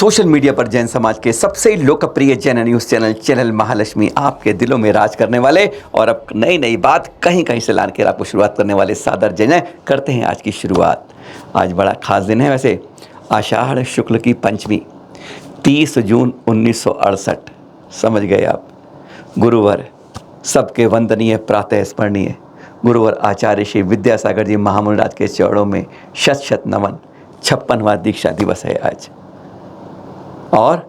Social media पर जैन समाज के सबसे लोकप्रिय जैन न्यूज़ चैनल महालक्ष्मी आपके दिलों में राज करने वाले और अब नई नई बात कहीं कहीं से लाकर आपको शुरुआत करने वाले सादर जैन करते हैं आज की शुरुआत। आज बड़ा खास दिन है वैसे, आषाढ़ शुक्ल की पंचमी 30 जून 1968। समझ गए आप। गुरुवर सबके वंदनीय प्रातः स्मरणीय गुरुवर आचार्य श्री विद्यासागर जी महामुनिराज के चरणों में शत शत नमन। 56वां दीक्षा दिवस है आज और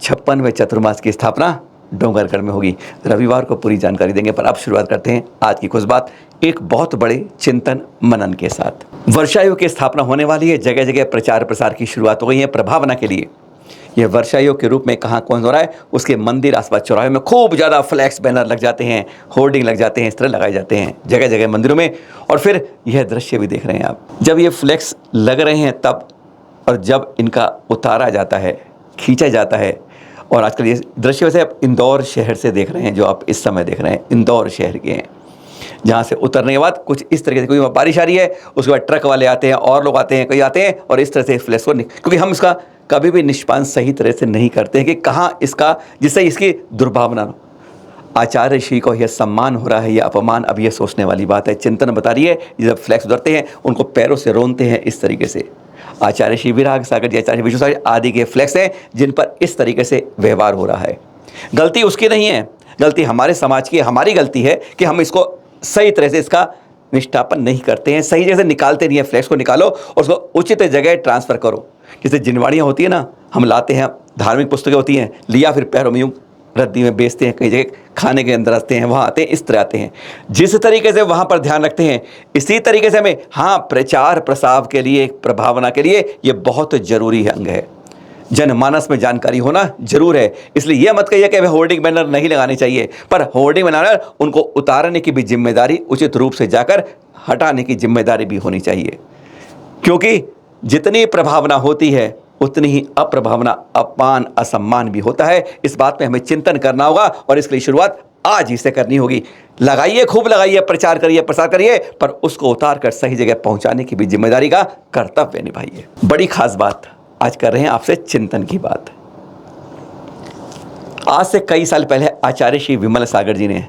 56वें चतुर्मास की स्थापना डोंगरगढ़ में होगी। रविवार को पूरी जानकारी देंगे, पर अब शुरुआत करते हैं आज की कुछ बात एक बहुत बड़े चिंतन मनन के साथ। वर्षायोग की स्थापना होने वाली है। जगह जगह प्रचार प्रसार की शुरुआत हो गई है प्रभावना के लिए। यह वर्षायोग के रूप में कहाँ कौन हो रहा है, उसके मंदिर आसपास चौराहे में खूब ज़्यादा फ्लैक्स बैनर लग जाते हैं, होर्डिंग लग जाते हैं, इस तरह लगाए जाते हैं जगह जगह मंदिरों में। और फिर यह दृश्य भी देख रहे हैं आप, जब ये फ्लैक्स लग रहे हैं तब, और जब इनका उतारा जाता है, खींचा जाता है। और आजकल ये दृश्य वैसे आप इंदौर शहर से देख रहे हैं, जो आप इस समय देख रहे हैं इंदौर शहर के हैं, जहाँ से उतरने के बाद कुछ इस तरीके से, कोई बारिश आ रही है उसके बाद ट्रक वाले आते हैं और लोग आते हैं, कई आते हैं और इस तरह से फ्लैश को, क्योंकि हम इसका कभी भी निष्पादन सही तरह से नहीं करते हैं कि कहाँ इसका, जिससे इसकी दुर्भावना हो। आचार्य श्री को यह सम्मान हो रहा है या अपमान, अब यह सोचने वाली बात है। चिंतन बता रही है जब फ्लैक्स उतरते हैं उनको पैरों से रोनते हैं इस तरीके से। आचार्य श्री विराग सागर जी, आचार्य विष्णु सागर आदि के फ्लैक्स हैं जिन पर इस तरीके से व्यवहार हो रहा है। गलती उसकी नहीं है, गलती हमारे समाज की, हमारी गलती है कि हम इसको सही तरह से इसका निष्ठापन नहीं करते हैं, सही जगह से निकालते नहीं है। फ्लैक्स को निकालो और उसको उचित जगह ट्रांसफ़र करो। जैसे जिनवाड़ियाँ होती है ना, हम लाते हैं, धार्मिक पुस्तकें होती हैं, लिया फिर पैरों में यूँ रद्दी में बेचते हैं, कई जगह खाने के अंदर आते हैं, वहाँ आते हैं, इस तरह आते हैं। जिस तरीके से वहाँ पर ध्यान रखते हैं, इसी तरीके से हमें, हाँ, प्रचार प्रसार के लिए, प्रभावना के लिए ये बहुत ज़रूरी अंग है। जनमानस में जानकारी होना जरूर है। इसलिए यह मत कहिए कि होर्डिंग बैनर नहीं लगाने चाहिए, पर होर्डिंग बैनर उनको उतारने की भी जिम्मेदारी, उचित रूप से जाकर हटाने की जिम्मेदारी भी होनी चाहिए। क्योंकि जितनी प्रभावना होती है उतनी ही अप्रभावना, अपमान, असम्मान भी होता है। इस बात में हमें चिंतन करना होगा और इसके लिए शुरुआत आज ही से करनी होगी। लगाइए, खूब लगाइए, प्रचार करिए, प्रसार करिए, पर उसको उतार कर सही जगह पहुंचाने की भी जिम्मेदारी का कर्तव्य निभाइए। बड़ी खास बात आज कर रहे हैं आपसे, चिंतन की बात। आज से कई साल पहले आचार्य श्री विमल सागर जी ने,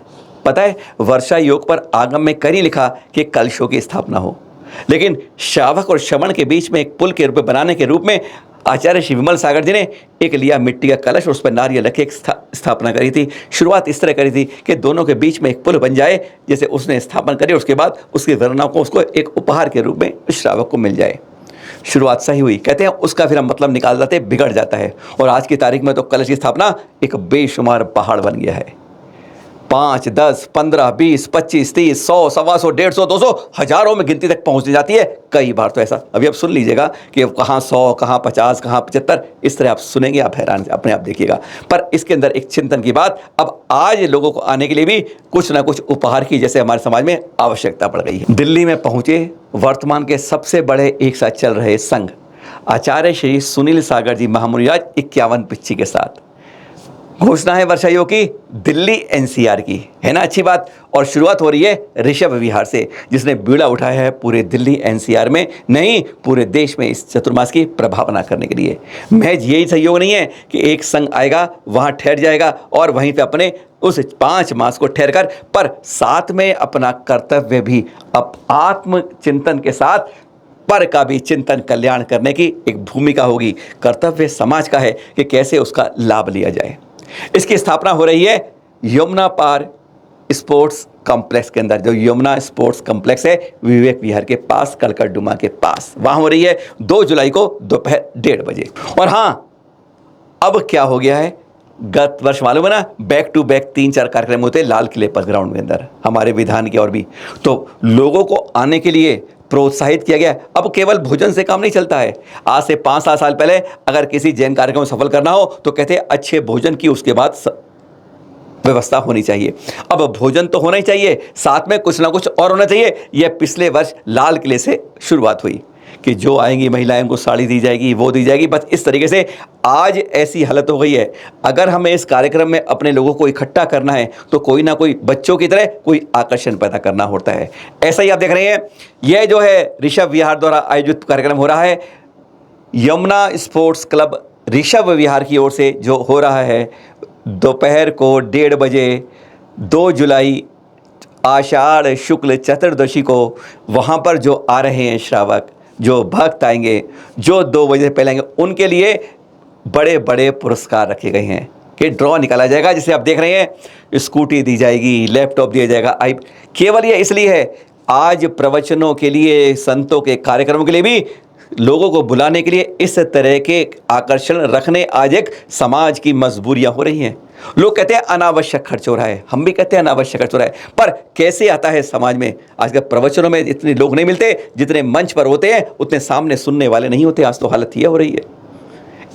पता है, वर्षा योग पर आगम में कहीं लिखा कि कलशों की स्थापना हो, लेकिन श्रावक और श्रवण के बीच में एक पुल के रूप में बनाने के रूप में आचार्य श्री विमल सागर जी ने एक लिया मिट्टी का कलश और उस पर नारियल रख के एक स्थापना करी थी। शुरुआत इस तरह करी थी कि दोनों के बीच में एक पुल बन जाए, जैसे उसने स्थापना करी, उसके बाद उसकी वर्णा को उसको एक उपहार के रूप में श्रावक को मिल जाए। शुरुआत सही हुई, कहते हैं उसका फिर हम मतलब निकाल जाते, बिगड़ जाता है। और आज की तारीख में तो कलश की स्थापना एक बेशुमार पहाड़ बन गया है। 5, 10, 15, 20, 25, 30, 100, 125, 150, 200, हजारों में गिनती तक पहुंच जाती है। कई बार तो ऐसा, अभी आप सुन लीजिएगा कि कहाँ 100, कहाँ 50, कहाँ 75, इस तरह आप सुनेंगे, आप हैरान अपने आप देखिएगा। पर इसके अंदर एक चिंतन की बात, अब आज लोगों को आने के लिए भी कुछ ना कुछ उपहार की, जैसे हमारे समाज में आवश्यकता पड़ गई है। दिल्ली में पहुंचे वर्तमान के सबसे बड़े एक साथ चल रहे संघ आचार्य श्री सुनील सागर जी महामुनिराज 51 पिच्ची के साथ। घोषणा है वर्षा योग की, दिल्ली एनसीआर की, है ना, अच्छी बात। और शुरुआत हो रही है ऋषभ विहार से, जिसने बीड़ा उठाया है पूरे दिल्ली एनसीआर में नहीं, पूरे देश में इस चतुर्मास की प्रभावना करने के लिए। महज यही सहयोग नहीं है कि एक संघ आएगा, वहाँ ठहर जाएगा और वहीं पे अपने उस 5 मास को ठहर कर, पर साथ में अपना कर्तव्य भी आत्मचिंतन के साथ पर का भी चिंतन, कल्याण करने की एक भूमिका होगी। कर्तव्य समाज का है कि कैसे उसका लाभ लिया जाए। इसकी स्थापना हो रही है यमुना पार स्पोर्ट्स कॉम्प्लेक्स के अंदर, जो यमुना स्पोर्ट्स कॉम्प्लेक्स है विवेक विहार के पास, कलकत्डुमा के पास, वहां हो रही है 2 जुलाई को दोपहर 1:30 बजे। और हाँ, अब क्या हो गया है, गत वर्ष मालूम है ना, बैक टू बैक 3-4 कार्यक्रम होते लाल किले पर ग्राउंड में अंदर, हमारे विधान के और भी, तो लोगों को आने के लिए प्रोत्साहित किया गया। अब केवल भोजन से काम नहीं चलता है। आज से 5-7 साल पहले अगर किसी जैन कार्यक्रम सफल करना हो तो कहते हैं अच्छे भोजन की उसके बाद व्यवस्था होनी चाहिए। अब भोजन तो होना ही चाहिए, साथ में कुछ ना कुछ और होना चाहिए। यह पिछले वर्ष लाल किले से शुरुआत हुई कि जो आएंगी महिलाएं उनको साड़ी दी जाएगी, वो दी जाएगी, बस इस तरीके से आज ऐसी हालत हो गई है। अगर हमें इस कार्यक्रम में अपने लोगों को इकट्ठा करना है तो कोई ना कोई बच्चों की तरह कोई आकर्षण पैदा करना होता है। ऐसा ही आप देख रहे हैं, यह जो है ऋषभ विहार द्वारा आयोजित कार्यक्रम हो रहा है, यमुना स्पोर्ट्स क्लब ऋषभ विहार की ओर से जो हो रहा है दोपहर को 1:30 बजे 2 जुलाई आषाढ़ शुक्ल चतुर्दशी को, वहाँ पर जो आ रहे हैं श्रावक, जो भक्त आएंगे, जो 2 बजे से पहले आएंगे, उनके लिए बड़े बड़े पुरस्कार रखे गए हैं कि ड्रॉ निकाला जाएगा। जिसे आप देख रहे हैं, स्कूटी दी जाएगी, लैपटॉप दिया जाएगा। केवल ये इसलिए है, आज प्रवचनों के लिए, संतों के कार्यक्रमों के लिए भी लोगों को बुलाने के लिए इस तरह के आकर्षण रखने आज एक समाज की मजबूरियां हो रही हैं। लोग कहते हैं अनावश्यक खर्च हो रहा है, हम भी कहते हैं अनावश्यक खर्च हो रहा है, पर कैसे आता है समाज में? आजकल प्रवचनों में इतने लोग नहीं मिलते, जितने मंच पर होते हैं उतने सामने सुनने वाले नहीं होते। आज तो हालत ये हो रही है।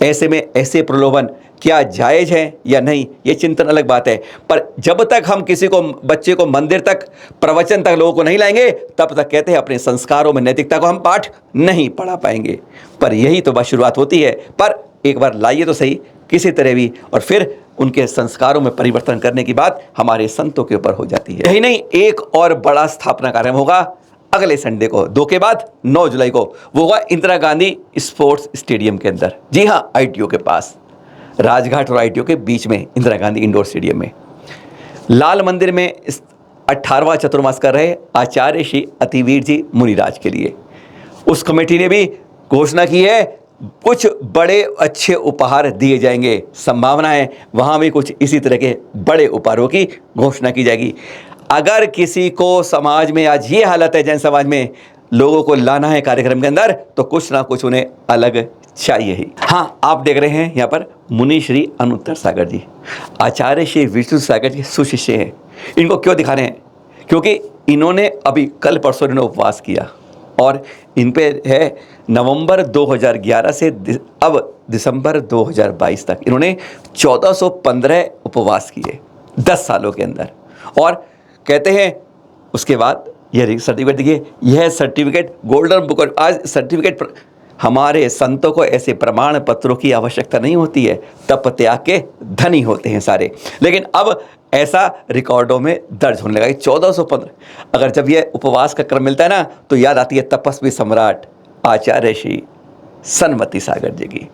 ऐसे में ऐसे प्रलोभन क्या जायज़ है या नहीं, ये चिंतन अलग बात है। पर जब तक हम किसी को, बच्चे को मंदिर तक, प्रवचन तक लोगों को नहीं लाएंगे, तब तक कहते हैं अपने संस्कारों में नैतिकता को हम पाठ नहीं पढ़ा पाएंगे। पर यही तो बस शुरुआत होती है। पर एक बार लाइए तो सही किसी तरह भी, और फिर उनके संस्कारों में परिवर्तन करने की बात हमारे संतों के ऊपर हो जाती है। यही नहीं, एक और बड़ा स्थापना कार्यक्रम होगा अगले संडे को, 2 के बाद 9 जुलाई को। वो होगा इंदिरा गांधी स्पोर्ट्स स्टेडियम के अंदर। जी हाँ, ITO के पास, राजघाट और ITO के बीच में इंदिरा गांधी इंडोर स्टेडियम में, लाल मंदिर में 18वां चतुर्मास कर रहे आचार्य श्री अतिवीर जी मुनिराज के लिए उस कमेटी ने भी घोषणा की है, कुछ बड़े अच्छे उपहार दिए जाएंगे। संभावना है वहाँ भी कुछ इसी तरह के बड़े उपहारों की घोषणा की जाएगी। अगर किसी को समाज में आज ये हालत है, जैन समाज में लोगों को लाना है कार्यक्रम के अंदर, तो कुछ ना कुछ उन्हें अलग चाहिए ही। हाँ, आप देख रहे हैं यहाँ पर मुनि श्री अनुत्तर सागर जी, आचार्य श्री विष्णु सागर जी सुशिष्य हैं। इनको क्यों दिखा रहे हैं? क्योंकि इन्होंने अभी कल परसों इन्होंने उपवास किया, और इन पे है नवंबर 2011 से अब दिसंबर 2022 तक इन्होंने 1415 उपवास किए 10 सालों के अंदर। और कहते हैं उसके बाद यह सर्टिफिकेट देखिए, यह सर्टिफिकेट गोल्डन बुक। आज सर्टिफिकेट हमारे संतों को ऐसे प्रमाण पत्रों की आवश्यकता नहीं होती है, तप त्याग के धनी होते हैं सारे। लेकिन अब ऐसा रिकॉर्डों में दर्ज होने लगा 1415। अगर जब यह उपवास का क्रम मिलता है ना, तो याद आती है तपस्वी सम्राट आचार्य श्री सनमती सागर जी की,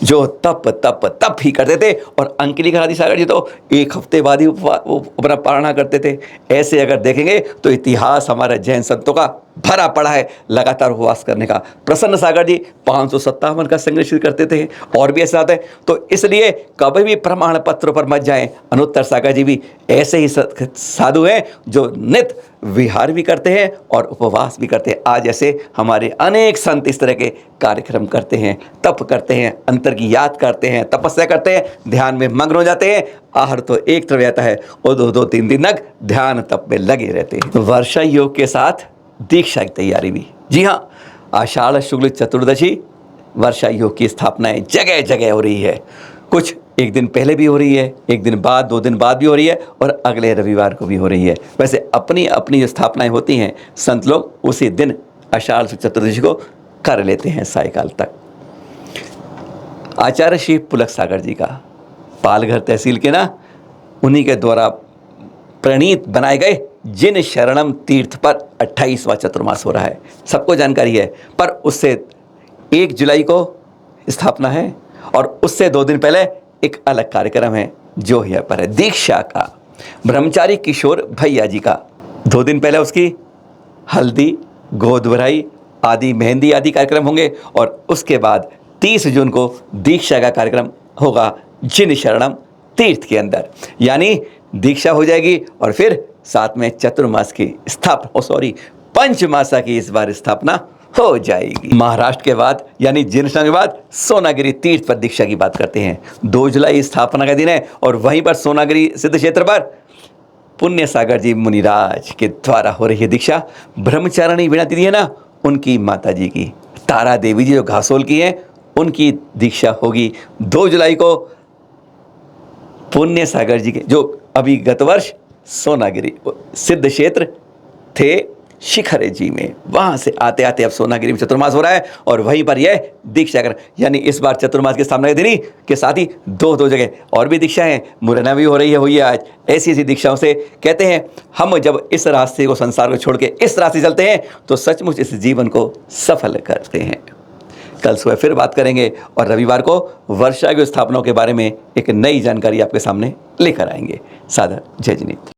जो तप तप तप ही करते थे। और अंकिलिकादि सागर जी तो 1 हफ्ते बाद ही अपना पारणा करते थे। ऐसे अगर देखेंगे तो इतिहास हमारा जैन संतों का भरा पड़ा है लगातार उपवास करने का। प्रसन्न सागर जी 557 का संग्रह शुरू करते थे, और भी ऐसा आता है। तो इसलिए कभी भी प्रमाण पत्रों पर मत जाएं। अनुत्तर सागर जी भी ऐसे ही साधु हैं जो नित्य विहार भी करते हैं और उपवास भी करते हैं। आज ऐसे हमारे अनेक संत इस तरह के कार्यक्रम करते हैं, तप करते हैं, अंतर की याद करते हैं, तपस्या करते हैं, ध्यान में मग्न हो जाते हैं। आहार तो एक तरफ रहता है, और 2-3 दिन तक ध्यान तप में लगे रहते हैं। वर्षा योग के साथ दीक्षा की तैयारी भी। जी हाँ, आषाढ़ शुक्ल चतुर्दशी वर्षा योग की स्थापनाएं जगह जगह हो रही है। कुछ एक दिन पहले भी हो रही है, एक दिन बाद, 2 दिन बाद भी हो रही है, और अगले रविवार को भी हो रही है। वैसे अपनी अपनी जो स्थापनाएं होती हैं, संत लोग उसी दिन आषाढ़ शुक्ल चतुर्दशी को कर लेते हैं सायकाल तक। आचार्य श्री पुलक सागर जी का पालघर तहसील के ना, उन्हीं के द्वारा प्रणीत बनाए गए जिन शरणम तीर्थ पर 28वां चतुर्मास हो रहा है। सबको जानकारी है, पर उससे 1 जुलाई को स्थापना है, और उससे 2 दिन पहले एक अलग कार्यक्रम है जो यहाँ पर है दीक्षा का। ब्रह्मचारी किशोर भैया जी का 2 दिन पहले उसकी हल्दी, गोद भराई आदि, मेहंदी आदि कार्यक्रम होंगे, और उसके बाद 30 जून को दीक्षा का कार्यक्रम होगा जिन शरणम तीर्थ के अंदर। यानी दीक्षा हो जाएगी, और फिर साथ में चतुर्मास की पंचमासा की इस बार स्थापना हो जाएगी। महाराष्ट्र के बाद यानी जिन शरण के बाद सोनागिरी तीर्थ पर दीक्षा की बात करते हैं। 2 जुलाई स्थापना का दिन है, और वहीं पर सोनागिरी सिद्ध क्षेत्र पर पुण्य सागर जी मुनिराज के द्वारा हो रही है दीक्षा। ब्रह्मचारिणी वीणा दीदी है ना, उनकी माता जी की, तारा देवी जी जो घासोल की हैं, उनकी दीक्षा होगी 2 जुलाई को। पुण्य सागर जी के जो अभी गत वर्ष सोनागिरी सिद्ध क्षेत्र थे शिखर जी में, वहाँ से आते आते अब सोनागिरी में चतुर्मास हो रहा है, और वहीं पर यह दीक्षा कर, यानी इस बार चतुर्मास के सामने दिन के साथ ही 2 जगह और भी दीक्षा हैं। मुरैना भी हो रही है, हुई है आज। ऐसी ऐसी दीक्षाओं से कहते हैं हम जब इस रास्ते को, संसार को छोड़ के इस रास्ते चलते हैं, तो सचमुच इस जीवन को सफल करते हैं। कल सुबह फिर बात करेंगे और रविवार को वर्षा की स्थापनाओं के बारे में एक नई जानकारी आपके सामने लेकर आएंगे। सादर जय जिनेन्द्र।